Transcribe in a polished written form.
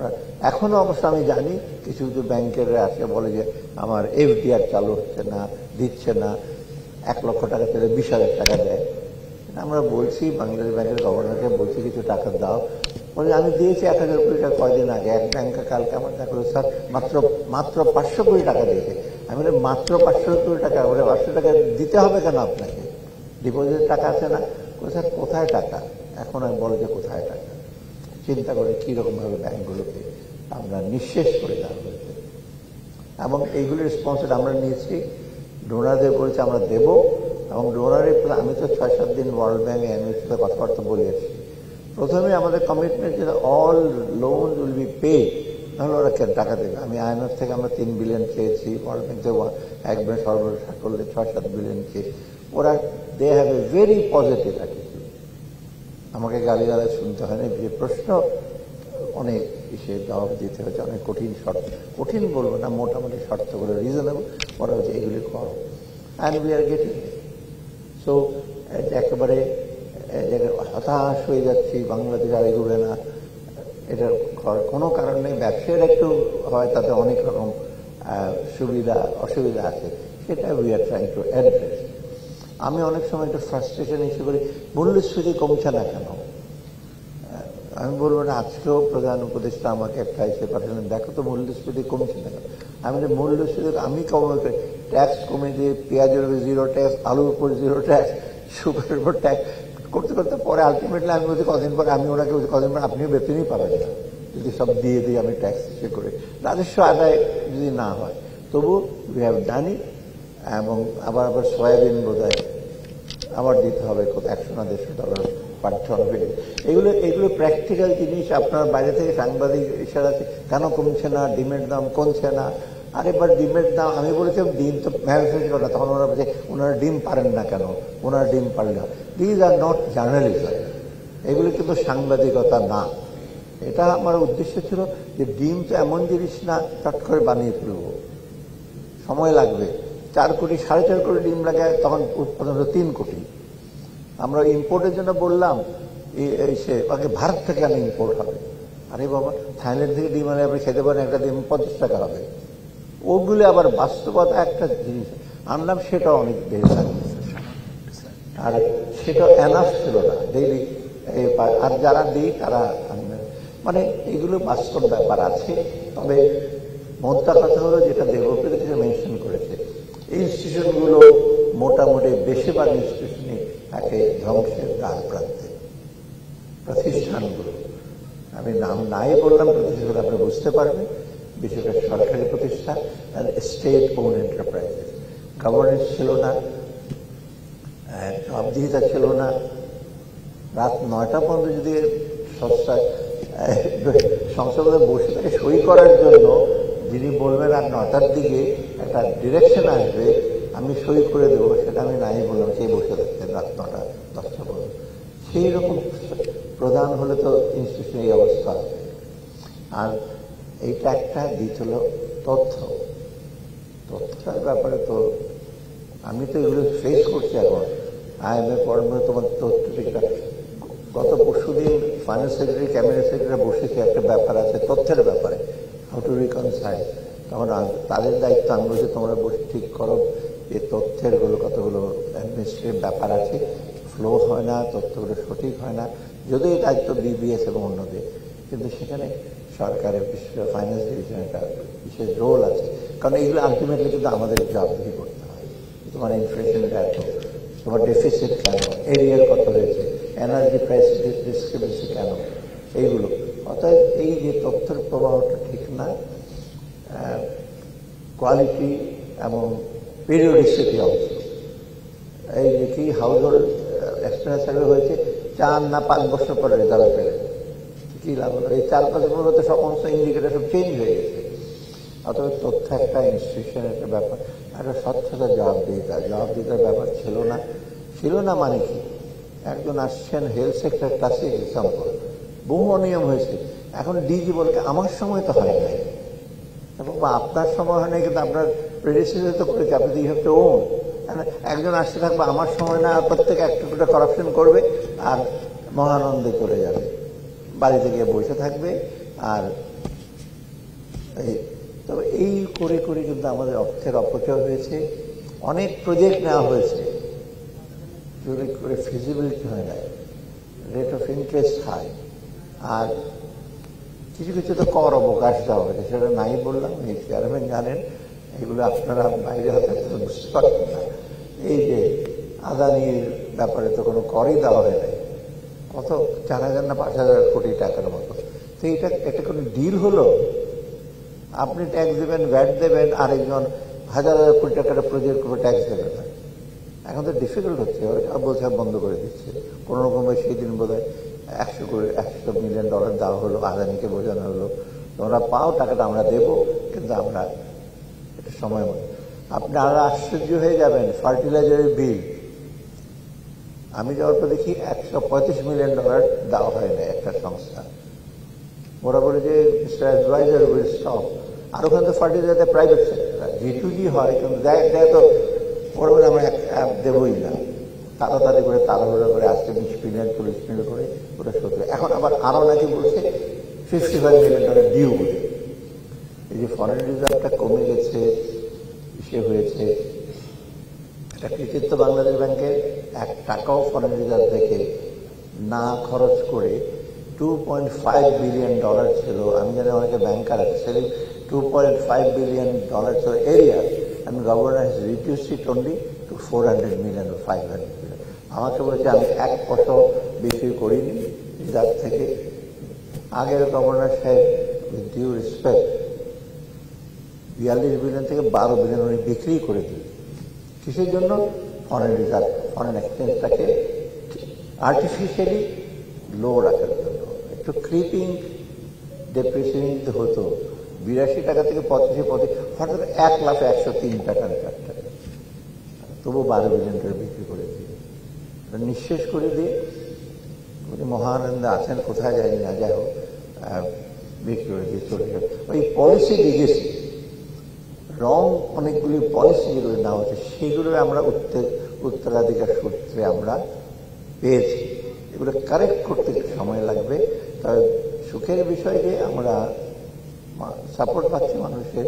আপনার এখনো অবশ্য আমি জানি কিছু কিছু ব্যাংকের আছে বলে যে আমার এফডিআর চালু হচ্ছে না, দিচ্ছে না, 1 লক্ষ টাকা থেকে 20,000 টাকা দেয়। আমরা বলছি বাংলাদেশ ব্যাংকের গভর্নরকে বলছি কিছু টাকা দাও, বলে আমি দিয়েছি 1,000 কোটি টাকা কয়দিন আগে। এক ব্যাংকে কালকে আমার দেখা হলো স্যার মাত্র 500 কোটি টাকা দিয়েছে। আমি বলি মাত্র 500 কোটি টাকা, বলে 500 টাকা দিতে হবে কেন আপনাকে, ডিপোজিটের টাকা আছে না? স্যার কোথায় টাকা, এখন আমি বলে যে কোথায় টাকা। চিন্তা করে কীরকমভাবে ব্যাংকগুলোকে আমরা নিঃশেষ করে দেওয়া হয়েছে। এবং এইগুলির রেসপন্সিবিলিটি আমরা নিয়েছি, ডোনারদের বলেছি আমরা দেব। এবং ডোনারের আমি তো 6-7 দিন ওয়ার্ল্ড ব্যাংক এমএর সাথে কথাবার্তা বলে আসছি। প্রথমে আমাদের কমিটমেন্ট যে all loan will be pay, নাহলে ওরা কেন টাকা দেবে। আমি আইএমএফ থেকে আমরা 3 বিলিয়ন চেয়েছি, ওয়ার্ল্ড ব্যাংক থেকে একবার সর্বশেষ করলে 6-7 বিলিয়ন চেয়েছি। ওরা they have a very positive attitude. আমাকে গালিগালাজ শুনতে হয়নি, যে প্রশ্ন অনেক হিসেবে জবাব দিতে হয়েছে, অনেক কঠিন শর্ত, কঠিন বলবো না, মোটামুটি শর্তগুলো রিজনেবল, ওরা হচ্ছে এগুলি করো, and we are getting. So একেবারে হতাশ হয়ে যাচ্ছি, বাংলাদেশ আর এগুলো না, এটার কোনো কারণ নেই। ব্যবসার একটু হয়, তাতে অনেক রকম সুবিধা অসুবিধা আছে, সেটা we are trying to address. আমি অনেক সময় একটু ফ্রাস্ট্রেশন ইস্যু করি, মূল্যস্ফীতি কমছে না কেন? আমি বলবো না, আজকেও প্রধান উপদেষ্টা আমাকে একটা এসে পাঠালেন, দেখো তো মূল্যস্ফীতি কমছে না কেন? আমি মূল্যস্ফীতি আমি কমাবো, ট্যাক্স কমে দিয়ে পেঁয়াজের উপর 0 ট্যাক্স, আলুর উপর 0 ট্যাক্স, সুগারের উপর ট্যাক্স করতে করতে পরে আলটিমেটলি আমি বলছি কদিন পরে আমি ওনাকে বলছি কদিন পরে আপনিও বেতনই পাবেন না যদি সব দিয়ে দিই আমি ট্যাক্স সে করে, রাজস্ব আদায় যদি না হয়। তবু উই হ্যাভ ডান ইট। এবং আবার সয়াবিন বোধ হয় আবার দিতে হবে $100-150 পাঠাতে হবে। এগুলো প্র্যাকটিক্যাল জিনিস। আপনার বাইরে থেকে সাংবাদিক ইশারা আছে, কেন কমছে না, ডিমের দাম কমছে না। আরেকবার ডিমের দাম আমি বলেছিলাম ডিম তো ম্যানুফ্যাকচার করে, তখন ওরা বলছে ওনারা ডিম পারেন না কেন, ওনারা ডিম পারলে হয়। দিজ আর নট জার্নালিজম, এগুলো কিন্তু সাংবাদিকতা না। এটা আমার উদ্দেশ্য ছিল যে ডিম তো এমন জিনিস না চট করে বানিয়ে ফেলবো, সময় লাগবে। 4 কোটি 4.5 কোটি ডিম লাগে, তখন উৎপাদন হলো 3 কোটি। আমরা ইম্পোর্টের জন্য বললাম সে আগে ভারত থেকে আমি ইম্পোর্ট হবে। আরে বাবা, থাইল্যান্ড থেকে ডিম আনে আপনি খেতে পারেন, একটা ডিম 50 টাকা হবে। ওগুলো আবার বাস্তবতা একটা জিনিস আনলাম, সেটা অনেক বেড়ে থাকবে, আর সেটা এনাফ ছিল না ডেইলি। আর যারা দিই তারা আনবেন, মানে এগুলো বাস্তব ব্যাপার আছে। তবে মোদ্দা কথা হলো, যেটা দেবপ্রীতি কিছু মেনশন করেছে, ইনস্টিটিউশনগুলো মোটামুটি বেশিরভাগ ইনস্টিটিউশনই থাকে ধ্বংসের দ্বার প্রান্তে। প্রতিষ্ঠানগুলো আমি নাম নাই বললাম, প্রতিষ্ঠানগুলো আপনি বুঝতে পারবেন, বিশেষ করে সরকারি প্রতিষ্ঠান আর স্টেট ওন এন্টারপ্রাইজেস। গভর্নেন্স ছিল না, জবাবদিহিতা ছিল না। রাত 9টা পর্যন্ত যদি সংসদে বসে থেকে সই করার জন্য যিনি বলবেন আর 9টার দিকে একটা ডিরেকশন আসবে আমি সই করে দেবো, সেটা আমি নাই বললাম, সেই বসে থাকতেন রাত 9টা 10টা পর্যন্ত। সেই রকম প্রধান হলে তো ইনস্টিটিউশন এই অবস্থা আছে। আর এইটা একটা দিক হলো তথ্যের ব্যাপারে। তো আমি তো এগুলো ফেস করছি এখন। আইএমএ পড়ানো তোমার তথ্যটা গত পরশুদিন ফাইন্যান্স সেক্রেটারি, ক্যাবিনেট সেক্রেটারি বসেছে, একটা ব্যাপার আছে তথ্যের ব্যাপারে, হাউ টু রিকনসাইল। তখন তাদের দায়িত্ব আমি বলছি তোমরা বসে ঠিক করো যে তথ্যের কতগুলো অ্যাডমিনিস্ট্রেটিভ ব্যাপার আছে, ফ্লো হয় না, তথ্যগুলো সঠিক হয় না। যদিও এই দায়িত্ব বিবিএস এবং অন্যদের, কিন্তু সেখানে সরকারের বিশেষ করে ফাইন্যান্স ডিভিশনের একটা বিশেষ রোল আছে। কারণ এইগুলো আলটিমেটলি কিন্তু আমাদের জবাবদিহি করতে হয়। তোমার ইনফ্লেশন এত, তোমার ডেফিসিট কেন, এরিয়ার কত হয়েছে, এনার্জি প্রাইস ডিসক্রিপেন্সি কেন, এইগুলো। অর্থাৎ এই যে তথ্যের প্রবাহটা ঠিক না, কোয়ালিটি এবং পিরিয়ডিসিটি অবশ্য। এই যে কি হাউস হোল্ড এক্সপিরিয়েন্স সার্ভে হয়েছে, 4 না 5 বছর পরে রেজাল্ট পেলে কি লাভ হলো? এই 4-5 বছর মধ্যে সমস্ত ইন্ডিকেটার সব চেঞ্জ হয়ে গেছে। অথবা তথ্য একটা ইনস্টিটিউশনের একটা ব্যাপার, একটা স্বচ্ছতা জবাবদিহিতার ব্যাপার ছিল না। মানে কি, একজন আসছেন হেলথ সেক্টর ক্লাসিক এক্সাম্পল, বহু অনিয়ম হয়েছে। এখন ডিজি বলকে আমার সময় তো হয় নাই, এবং আপনার সময় হয় নাই, কিন্তু আপনার প্রেডিসেসর তো করেছে, আপনি তো ইউ হ্যাভ টু ওন। একজন আসতে থাকবে আমার সময় না, প্রত্যেকে একটা করাপশন করবে আর মহানন্দে চলে যাবে, বাড়িতে গিয়ে বসে থাকবে আর তবে এই করে করে কিন্তু আমাদের অর্থের অপচয় হয়েছে, অনেক প্রজেক্ট নেওয়া হয়েছে যদি করে ফিজিবিলিটি হয় না, রেট অফ ইন্টারেস্ট হাই, আর কিছু কিছু তো কর অবকাশ দেওয়া হয়েছে, সেটা নাই বললাম। এই চেয়ারম্যান জানেন, এগুলো আপনারা বাইরে হয়তো বুঝতে পারছেন না। এই যে আদানির ব্যাপারে তো কোনো করই দেওয়া হয় নাই, কত 4,000 না 5,000 কোটি টাকার মতো। তো এটা কোনো ডিল হলো? আপনি ট্যাক্স দেবেন, ভ্যাট দেবেন, আরেকজন 1,000 কোটি টাকার প্রজেক্ট করে ট্যাক্স দেবে না। এখন তো ডিফিকাল্ট হচ্ছে, বলছে বন্ধ করে দিচ্ছে কোনো রকমে। সেই দিন বোধ হয় $100 মিলিয়ন দেওয়া হলো, আদানিকে বোঝানো হলো তোমরা পাও, টাকাটা আমরা দেবো, কিন্তু আমরা এটা সময় মতো। আপনি আরো আশ্চর্য হয়ে যাবেন, ফার্টিলাইজারের বিল আমি যাওয়ার পর দেখি $135 মিলিয়ন দেওয়া হয় না একটা সংস্থা। ওরা বলে যে মিস্টার অ্যাডভাইজার উইল স্টপ। আর ওখানে তো ফার্টিলাইজার প্রাইভেট সেক্টর, G2G হয়, কিন্তু দেয় তো ওরা বলে আমরা দেবই না। তাড়াতাড়ি করে তাড়াহুড়ো করে আসছে 20 মিলিয়ন 40 মিলিয়ন করে ওটা সত্যি। এখন আবার আরো নাকি বলছে $55 মিলিয়ন ডিউ বলে। এই যে ফরেন রিজার্ভটা কমে গেছে, সে হয়েছে, এটা কৃতিত্ব বাংলাদেশ ব্যাংকের। $1 ফরেন রিজার্ভ থেকে না খরচ করে $2.5 বিলিয়ন ছিল। আমি জানি অনেকে ব্যাংকার আছে, সেদিন $2.5 বিলিয়ন ছিল area, and governor has reduced it only to $400 million or $500 million. আমাকে বলেছে আমি 1% বিক্রি করিনি রিজার্ভ থেকে। আগের গভর্নর সাহেব, উইথ ডিউ রেসপেক্ট, 42 বিলিয়ন থেকে 12 বিলিয়ন উনি বিক্রি করে দিলেন। কিসের জন্য? ফরেন রিজার্ভ, ফরেন এক্সচেঞ্জটাকে আর্টিফিশিয়ালি লো রাখার জন্য। একটু ক্রিপিং ডেপ্রিসিয়েশন হতো, 82 টাকা থেকে 85 হঠাৎ $1,01,03 রিটার্নটা, তবু 12 বিলিয়ন টাকা বিক্রি করে দিয়ে নিঃশেষ করে দিয়ে উনি মহানন্দে আছেন, কোথায় যায়নি, না যাই হোক, বিক্রি করে দিয়ে চলে গেল। ওই পলিসি লিগেসি, রং অনেকগুলি পলিসি যেগুলো নেওয়া হচ্ছে, সেগুলো আমরা উত্তরাধিকার সূত্রে আমরা পেয়েছি। এগুলো কারেক্ট করতে সময় লাগবে। তবে সুখের বিষয় যে আমরা সাপোর্ট পাচ্ছি মানুষের।